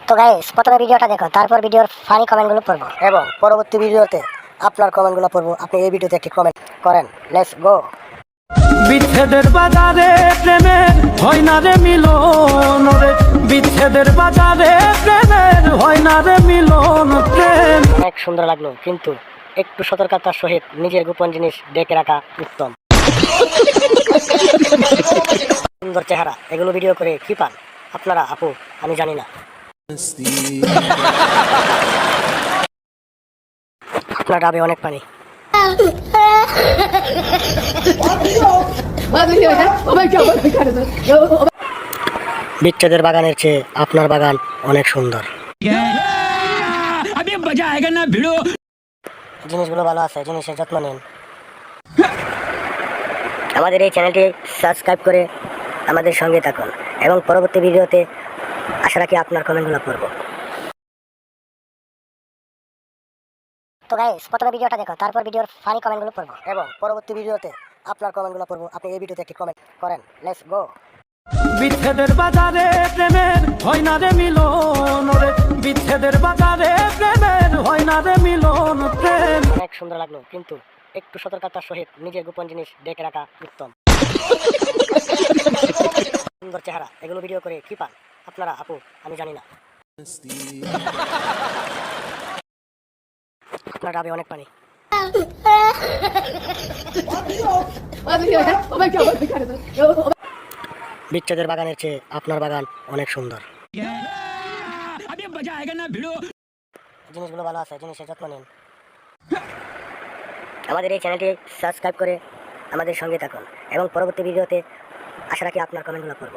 তো গাইস প্রথমে ভিডিওটা দেখো, তারপর ভিডিওর ফানি কমেন্টগুলো পড়বো এবং পরবর্তী ভিডিওতে আপনার কমেন্টগুলো পড়বো। আপনি এই ভিডিওতে একটি কমেন্ট করেন। Let's go. বিচ্ছেদের বাজারে প্রেমের হয় না রে মিলন রে, বিচ্ছেদের বাজারে প্রেমের হয় না রে মিলন প্রেম। অনেক সুন্দর লাগলো, কিন্তু একটু সতর্কতার সহিত নিজের গোপন জিনিস ডেকে রাখা উত্তম। সুন্দর চেহারা, এগুলো ভিডিও করে কি পান আপনারা আপু আমি জানি না। আপনার ডাবে অনেক পানি। বিচ্ছেদের বাগানের চেয়ে আপনার বাগান অনেক সুন্দর। জিনিসগুলো ভালো আছে, জিনিসের যত্ন নিন। আমাদের এই চ্যানেলটি সাবস্ক্রাইব করে আমাদের সঙ্গে থাকুন এবং পরবর্তী ভিডিওতে আশা রাখি আপনার কমেন্টগুলো পড়ব। তো গাইস প্রথমে ভিডিওটা দেখো, তারপর ভিডিওর ফানি কমেন্টগুলো পড়বো এবং পরবর্তী ভিডিওতে আপনার কমেন্টগুলো পড়বো। আপনি এই ভিডিওতে একটি কমেন্ট করেন। Let's go. বিচ্ছেদের বাজারে প্রেমের হয় না রে মিলন রে, বিচ্ছেদের বাজারে প্রেমের হয় না রে মিলন প্রেম। অনেক সুন্দর লাগলো, কিন্তু একটু সতর্কতার সহিত নিজের গোপন জিনিস ডেকে রাখা উত্তম। সুন্দর চেহারা, এগুলো ভিডিও করে কি পান আপনারা আপু আমি জানি না। আপনার ডাবে অনেক পানি। বিচ্ছেদের বাগানের চেয়ে আপনার বাগান অনেক সুন্দর। জিনিসগুলো ভালো আছে, জিনিসের যত্ন নিন। আমাদের এই চ্যানেলটি সাবস্ক্রাইব করে আমাদের সঙ্গে থাকুন এবং পরবর্তী ভিডিওতে আশা রাখি আপনার কমেন্টগুলো পড়ব।